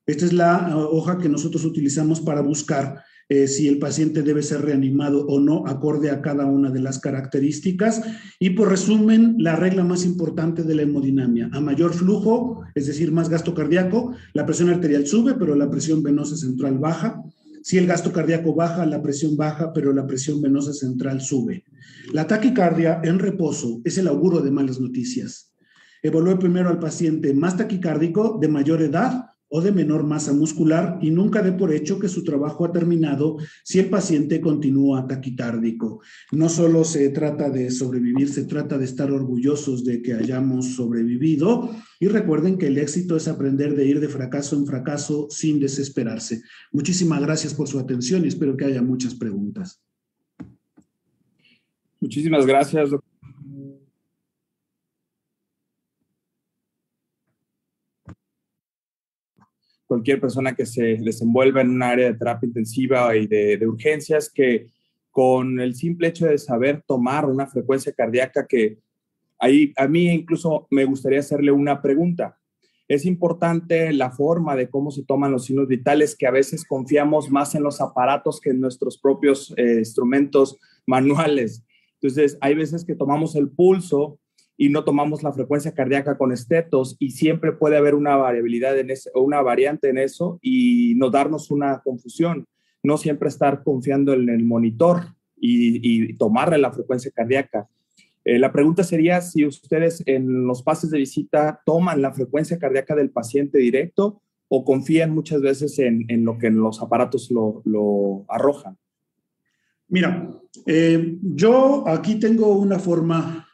Esta es la hoja que nosotros utilizamos para buscar si el paciente debe ser reanimado o no, acorde a cada una de las características. Y por resumen, la regla más importante de la hemodinamia: a mayor flujo, es decir, más gasto cardíaco, la presión arterial sube, pero la presión venosa central baja. Si el gasto cardíaco baja, la presión baja, pero la presión venosa central sube. La taquicardia en reposo es el auguro de malas noticias. Evalúe primero al paciente más taquicárdico, de mayor edad o de menor masa muscular, y nunca dé por hecho que su trabajo ha terminado si el paciente continúa taquicárdico. No solo se trata de sobrevivir, se trata de estar orgullosos de que hayamos sobrevivido. Y recuerden que el éxito es aprender de ir de fracaso en fracaso sin desesperarse. Muchísimas gracias por su atención y espero que haya muchas preguntas. Muchísimas gracias, doctor. Cualquier persona que se desenvuelva en un área de terapia intensiva y de urgencias, que con el simple hecho de saber tomar una frecuencia cardíaca, que ahí a mí incluso me gustaría hacerle una pregunta. Es importante la forma de cómo se toman los signos vitales, que a veces confiamos más en los aparatos que en nuestros propios instrumentos manuales. Entonces, hay veces que tomamos el pulso y no tomamos la frecuencia cardíaca con estetos, y siempre puede haber una variabilidad en eso, o una variante en eso, y no darnos una confusión. No siempre estar confiando en el monitor y tomarle la frecuencia cardíaca. La pregunta sería si ustedes en los pases de visita toman la frecuencia cardíaca del paciente directo o confían muchas veces en lo que los aparatos lo arrojan. Mira, yo aquí tengo una forma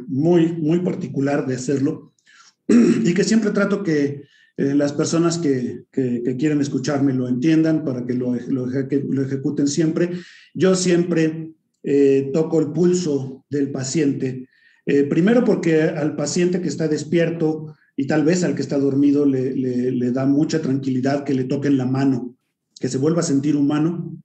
muy particular de hacerlo y que siempre trato que las personas que quieren escucharme lo entiendan para que lo ejecuten siempre. Yo siempre toco el pulso del paciente, primero porque al paciente que está despierto y tal vez al que está dormido le da mucha tranquilidad que le toquen la mano, que se vuelva a sentir humano.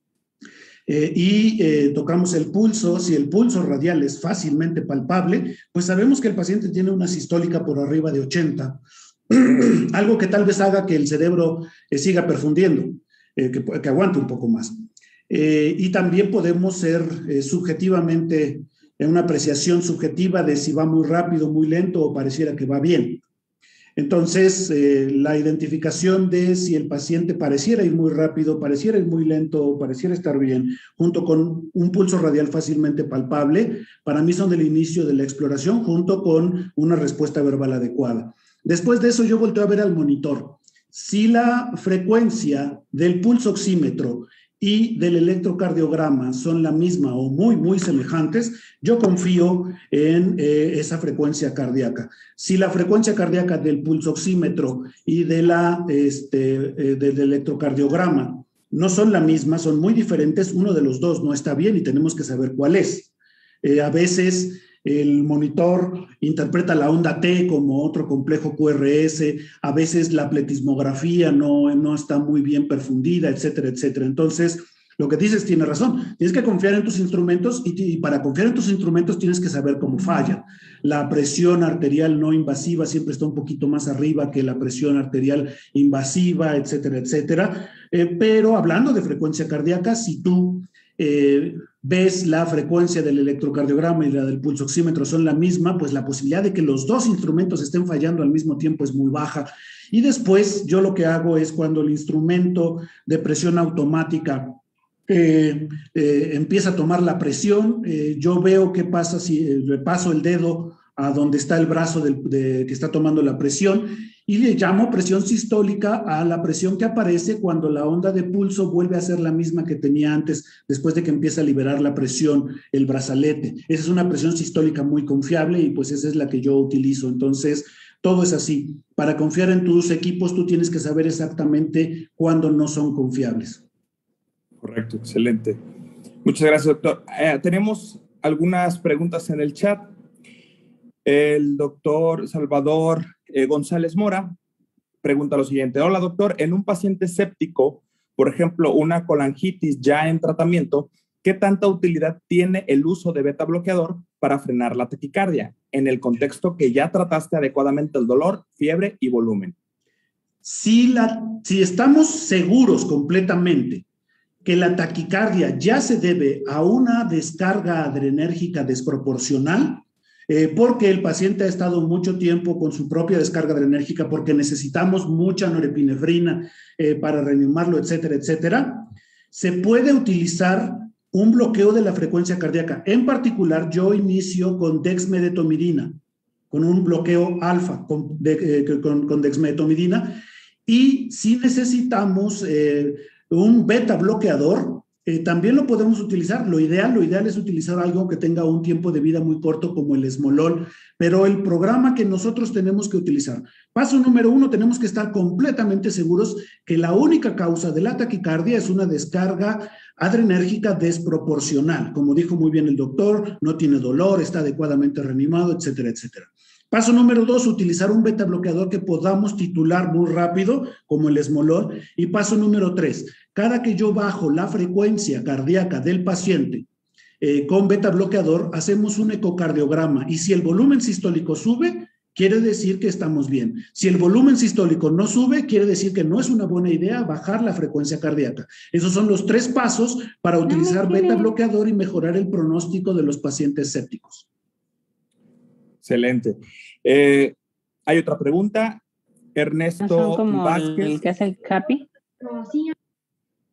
Tocamos el pulso. Si el pulso radial es fácilmente palpable, pues sabemos que el paciente tiene una sistólica por arriba de 80, algo que tal vez haga que el cerebro siga perfundiendo, que aguante un poco más. Y también podemos ser subjetivamente, en una apreciación subjetiva de si va muy rápido, muy lento o pareciera que va bien. Entonces, la identificación de si el paciente pareciera ir muy rápido, pareciera ir muy lento o pareciera estar bien, junto con un pulso radial fácilmente palpable, para mí son del inicio de la exploración, junto con una respuesta verbal adecuada. Después de eso, yo volteo a ver al monitor. Si la frecuencia del pulso oxímetro y del electrocardiograma son la misma o muy semejantes, yo confío en esa frecuencia cardíaca. Si la frecuencia cardíaca del pulso oxímetro y del electrocardiograma no son la misma, son muy diferentes, uno de los dos no está bien y tenemos que saber cuál es. A veces el monitor interpreta la onda T como otro complejo QRS, a veces la pletismografía no está muy bien perfundida, etcétera, etcétera. Entonces, lo que dices tiene razón. Tienes que confiar en tus instrumentos y para confiar en tus instrumentos tienes que saber cómo fallan. La presión arterial no invasiva siempre está un poquito más arriba que la presión arterial invasiva, etcétera, etcétera. Pero hablando de frecuencia cardíaca, si tú ves la frecuencia del electrocardiograma y la del pulso oxímetro son la misma, pues la posibilidad de que los dos instrumentos estén fallando al mismo tiempo es muy baja. Y después yo lo que hago es cuando el instrumento de presión automática empieza a tomar la presión, yo veo qué pasa si le paso el dedo a donde está el brazo que está tomando la presión y le llamo presión sistólica a la presión que aparece cuando la onda de pulso vuelve a ser la misma que tenía antes, después de que empieza a liberar la presión, el brazalete. Esa es una presión sistólica muy confiable y pues esa es la que yo utilizo. Entonces, todo es así. Para confiar en tus equipos, tú tienes que saber exactamente cuándo no son confiables. Correcto, excelente. Muchas gracias, doctor. Tenemos algunas preguntas en el chat. El doctor Salvador González Mora pregunta lo siguiente. Hola, doctor. En un paciente séptico, por ejemplo, una colangitis ya en tratamiento, ¿qué tanta utilidad tiene el uso de beta bloqueador para frenar la taquicardia en el contexto que ya trataste adecuadamente el dolor, fiebre y volumen? Si estamos seguros completamente que la taquicardia ya se debe a una descarga adrenérgica desproporcional, porque el paciente ha estado mucho tiempo con su propia descarga adrenérgica, porque necesitamos mucha norepinefrina para reanimarlo, etcétera, etcétera, se puede utilizar un bloqueo de la frecuencia cardíaca. En particular, yo inicio con dexmedetomidina, con un bloqueo alfa con dexmedetomidina, y si necesitamos un beta bloqueador, también lo podemos utilizar. Lo ideal es utilizar algo que tenga un tiempo de vida muy corto como el esmolol, pero el programa que nosotros tenemos que utilizar. Paso número 1, tenemos que estar completamente seguros que la única causa de la taquicardia es una descarga adrenérgica desproporcional. Como dijo muy bien el doctor, no tiene dolor, está adecuadamente reanimado, etcétera, etcétera. Paso número 2, utilizar un beta bloqueador que podamos titular muy rápido, como el esmolol. Y paso número 3, cada que yo bajo la frecuencia cardíaca del paciente con beta bloqueador, hacemos un ecocardiograma. Y si el volumen sistólico sube, quiere decir que estamos bien. Si el volumen sistólico no sube, quiere decir que no es una buena idea bajar la frecuencia cardíaca. Esos son los 3 pasos para utilizar beta bloqueador y mejorar el pronóstico de los pacientes sépticos. Excelente. Hay otra pregunta. Ernesto Son como Vázquez. el que hace el CAPI.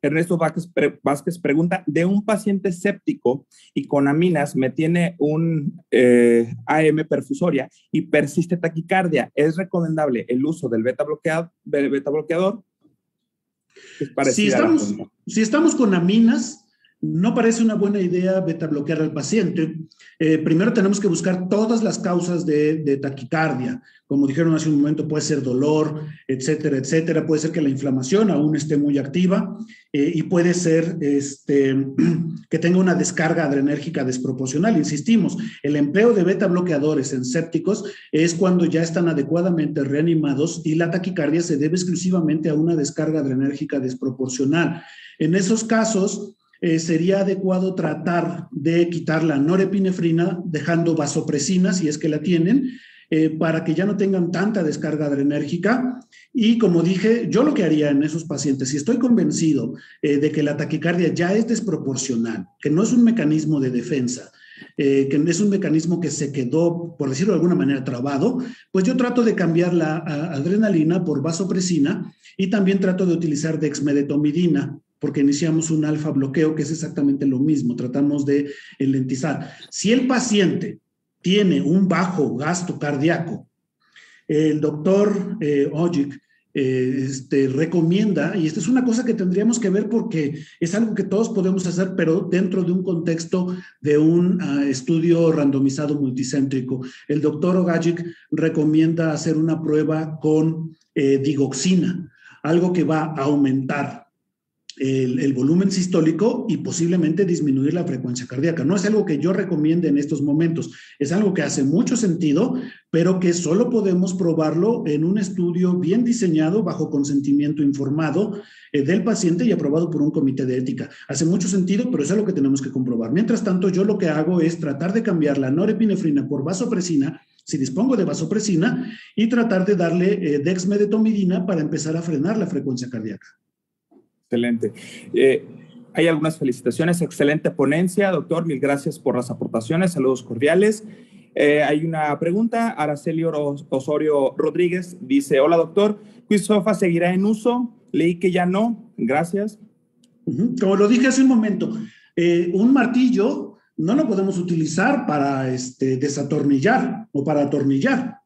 Ernesto Vázquez pregunta, de un paciente séptico y con aminas me tiene un AM perfusoria y persiste taquicardia, ¿es recomendable el uso del beta bloqueador? Si estamos con aminas, no parece una buena idea beta bloquear al paciente. Primero tenemos que buscar todas las causas de taquicardia. Como dijeron hace un momento, puede ser dolor, etcétera, etcétera. Puede ser que la inflamación aún esté muy activa y puede ser que tenga una descarga adrenérgica desproporcional. Insistimos, el empleo de beta bloqueadores en sépticos es cuando ya están adecuadamente reanimados y la taquicardia se debe exclusivamente a una descarga adrenérgica desproporcional. En esos casos, sería adecuado tratar de quitar la norepinefrina dejando vasopresina, si es que la tienen, para que ya no tengan tanta descarga adrenérgica. Y como dije, yo lo que haría en esos pacientes, si estoy convencido de que la taquicardia ya es desproporcional, que no es un mecanismo de defensa, que es un mecanismo que se quedó, por decirlo de alguna manera, trabado, pues yo trato de cambiar la adrenalina por vasopresina y también trato de utilizar dexmedetomidina, porque iniciamos un alfa bloqueo, que es exactamente lo mismo, tratamos de enlentizar. Si el paciente tiene un bajo gasto cardíaco, el doctor Ojic recomienda, y esta es una cosa que tendríamos que ver porque es algo que todos podemos hacer, pero dentro de un contexto de un estudio randomizado multicéntrico. El doctor Ojic recomienda hacer una prueba con digoxina, algo que va a aumentar el volumen sistólico y posiblemente disminuir la frecuencia cardíaca. No es algo que yo recomiende en estos momentos, es algo que hace mucho sentido, pero que solo podemos probarlo en un estudio bien diseñado, bajo consentimiento informado del paciente y aprobado por un comité de ética. Hace mucho sentido, pero es algo que tenemos que comprobar. Mientras tanto, yo lo que hago es tratar de cambiar la norepinefrina por vasopresina, si dispongo de vasopresina, y tratar de darle dexmedetomidina para empezar a frenar la frecuencia cardíaca. Excelente. Hay algunas felicitaciones. Excelente ponencia, doctor. Mil gracias por las aportaciones. Saludos cordiales. Hay una pregunta. Araceli Osorio Rodríguez dice, hola, doctor. ¿QuickSofa seguirá en uso? Leí que ya no. Gracias. Como lo dije hace un momento, un martillo no lo podemos utilizar para desatornillar o para atornillar.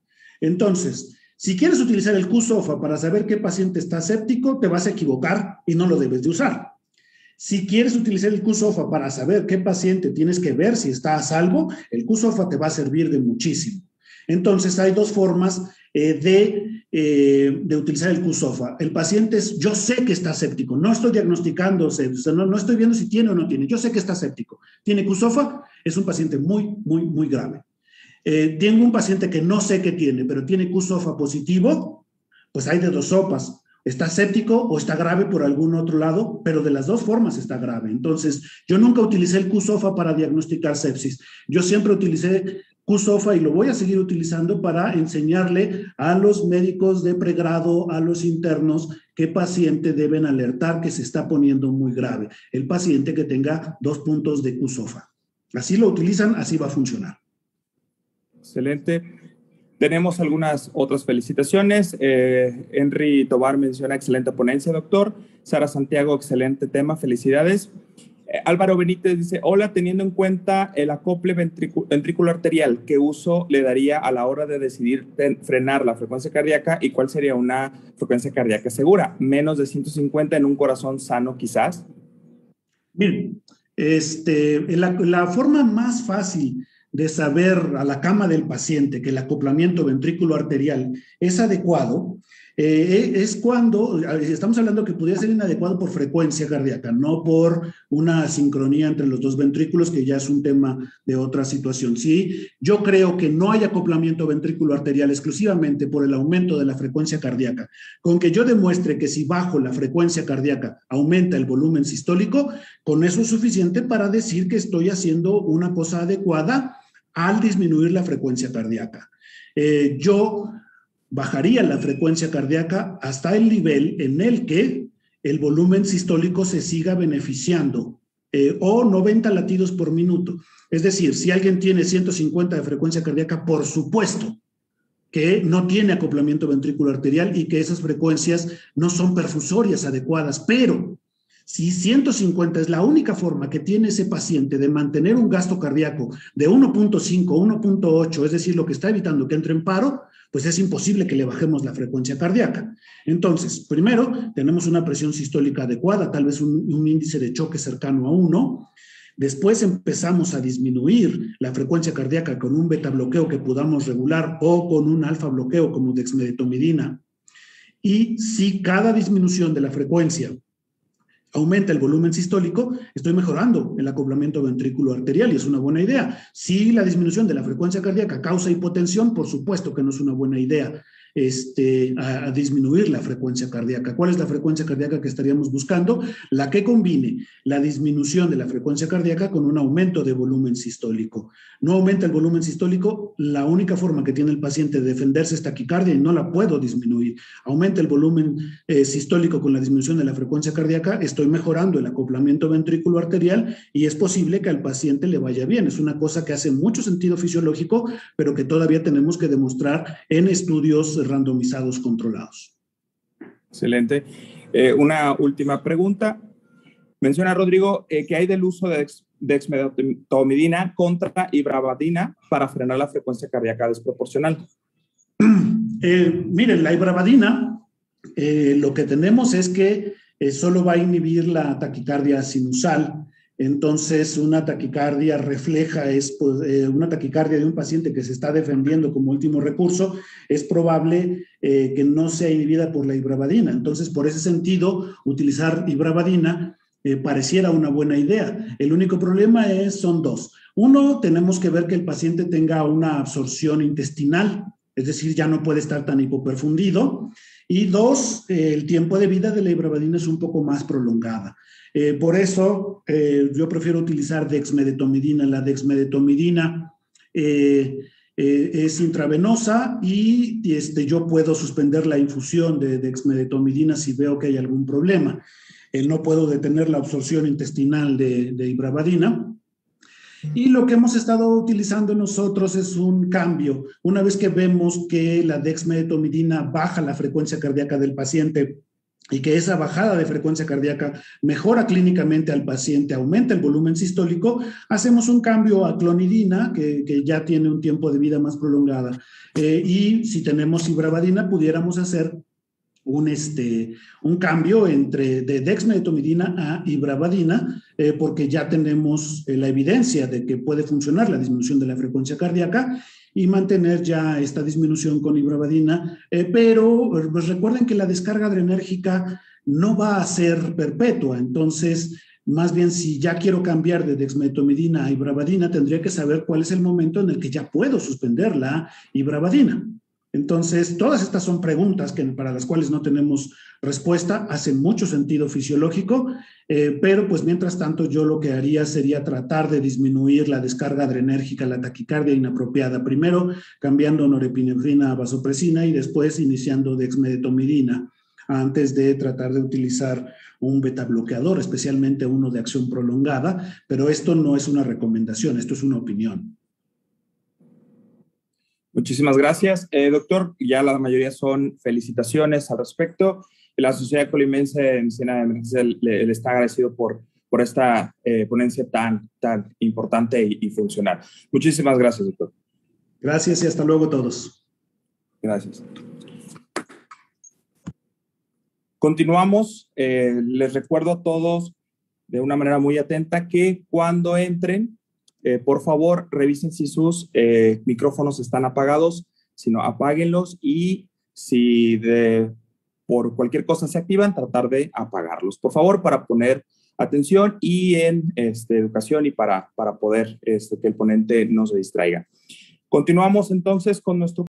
Entonces, si quieres utilizar el QSOFA para saber qué paciente está séptico, te vas a equivocar y no lo debes de usar. Si quieres utilizar el QSOFA para saber qué paciente tienes que ver si está a salvo, el QSOFA te va a servir de muchísimo. Entonces, hay dos formas de utilizar el QSOFA. El paciente yo sé que está séptico, no estoy diagnosticando, no estoy viendo si tiene o no tiene, yo sé que está séptico. ¿Tiene QSOFA? Es un paciente muy, muy, muy grave. Tengo un paciente que no sé qué tiene, pero tiene QSOFA positivo, pues hay de dos sopas. Está séptico o está grave por algún otro lado, pero de las dos formas está grave. Entonces, yo nunca utilicé el QSOFA para diagnosticar sepsis. Yo siempre utilicé QSOFA y lo voy a seguir utilizando para enseñarle a los médicos de pregrado, a los internos, qué paciente deben alertar que se está poniendo muy grave. El paciente que tenga 2 puntos de QSOFA. Así lo utilizan, así va a funcionar. Excelente. Tenemos algunas otras felicitaciones. Henry Tobar menciona excelente ponencia, doctor. Sara Santiago, excelente tema, felicidades. Álvaro Benítez dice, hola, teniendo en cuenta el acople ventrículo arterial, ¿qué uso le daría a la hora de decidir frenar la frecuencia cardíaca y cuál sería una frecuencia cardíaca segura? ¿Menos de 150 en un corazón sano quizás? Miren, la forma más fácil de saber a la cama del paciente que el acoplamiento ventrículo arterial es adecuado, es cuando, estamos hablando que pudiera ser inadecuado por frecuencia cardíaca, no por una sincronía entre los dos ventrículos, que ya es un tema de otra situación. Sí, yo creo que no hay acoplamiento ventrículo arterial exclusivamente por el aumento de la frecuencia cardíaca. Con que yo demuestre que si bajo la frecuencia cardíaca aumenta el volumen sistólico, con eso es suficiente para decir que estoy haciendo una cosa adecuada al disminuir la frecuencia cardíaca. Yo bajaría la frecuencia cardíaca hasta el nivel en el que el volumen sistólico se siga beneficiando o 90 latidos por minuto. Es decir, si alguien tiene 150 de frecuencia cardíaca, por supuesto que no tiene acoplamiento ventrículo arterial y que esas frecuencias no son perfusorias adecuadas, pero si 150 es la única forma que tiene ese paciente de mantener un gasto cardíaco de 1.5, 1.8, es decir, lo que está evitando que entre en paro, pues es imposible que le bajemos la frecuencia cardíaca. Entonces, primero, tenemos una presión sistólica adecuada, tal vez un índice de choque cercano a 1. Después empezamos a disminuir la frecuencia cardíaca con un beta bloqueo que podamos regular o con un alfa bloqueo como dexmedetomidina. Y si cada disminución de la frecuencia aumenta el volumen sistólico, estoy mejorando el acoplamiento ventrículo arterial y es una buena idea. Si la disminución de la frecuencia cardíaca causa hipotensión, por supuesto que no es una buena idea a disminuir la frecuencia cardíaca. ¿Cuál es la frecuencia cardíaca que estaríamos buscando? La que combine la disminución de la frecuencia cardíaca con un aumento de volumen sistólico. No aumenta el volumen sistólico, la única forma que tiene el paciente de defenderse es taquicardia y no la puedo disminuir. Aumenta el volumen sistólico con la disminución de la frecuencia cardíaca, estoy mejorando el acoplamiento ventrículo arterial y es posible que al paciente le vaya bien. Es una cosa que hace mucho sentido fisiológico, pero que todavía tenemos que demostrar en estudios randomizados controlados. Excelente. Una última pregunta. Menciona Rodrigo que hay del uso de dexmedetomidina contra ibravadina para frenar la frecuencia cardíaca desproporcional. Miren, la ibravadina, lo que tenemos es que solo va a inhibir la taquicardia sinusal. Entonces, una taquicardia refleja, una taquicardia de un paciente que se está defendiendo como último recurso, es probable que no sea inhibida por la ibravadina. Entonces, por ese sentido, utilizar ibravadina pareciera una buena idea. El único problema son dos. Uno, tenemos que ver que el paciente tenga una absorción intestinal, es decir, ya no puede estar tan hipoperfundido. Y dos, el tiempo de vida de la ibravadina es un poco más prolongada. Por eso, yo prefiero utilizar dexmedetomidina. La dexmedetomidina es intravenosa y yo puedo suspender la infusión de dexmedetomidina si veo que hay algún problema. No puedo detener la absorción intestinal de ibravadina. Y lo que hemos estado utilizando nosotros es un cambio. Una vez que vemos que la dexmedetomidina baja la frecuencia cardíaca del paciente y que esa bajada de frecuencia cardíaca mejora clínicamente al paciente, aumenta el volumen sistólico, hacemos un cambio a clonidina, que ya tiene un tiempo de vida más prolongada. Y si tenemos ibravadina, pudiéramos hacer un cambio de dexmedetomidina a ibravadina, porque ya tenemos la evidencia de que puede funcionar la disminución de la frecuencia cardíaca y mantener ya esta disminución con ibravadina, pero pues recuerden que la descarga adrenérgica no va a ser perpetua. Entonces, más bien, si ya quiero cambiar de dexmedetomidina a ibravadina, tendría que saber cuál es el momento en el que ya puedo suspender la ibravadina. Entonces, todas estas son preguntas para las cuales no tenemos respuesta, hacen mucho sentido fisiológico, pero pues mientras tanto yo lo que haría sería tratar de disminuir la descarga adrenérgica, la taquicardia inapropiada, primero cambiando norepinefrina a vasopresina y después iniciando dexmedetomidina, antes de tratar de utilizar un beta bloqueador, especialmente uno de acción prolongada, pero esto no es una recomendación, esto es una opinión. Muchísimas gracias. Doctor, ya la mayoría son felicitaciones al respecto. La Sociedad Colimense de Medicina de Emergencia le está agradecido por esta ponencia tan importante y funcional. Muchísimas gracias, doctor. Gracias y hasta luego todos. Gracias. Continuamos. Les recuerdo a todos de una manera muy atenta que cuando entren, por favor, revisen si sus micrófonos están apagados, si no, apáguenlos y si por cualquier cosa se activan, tratar de apagarlos. Por favor, para poner atención y en educación y para poder que el ponente no se distraiga. Continuamos entonces con nuestro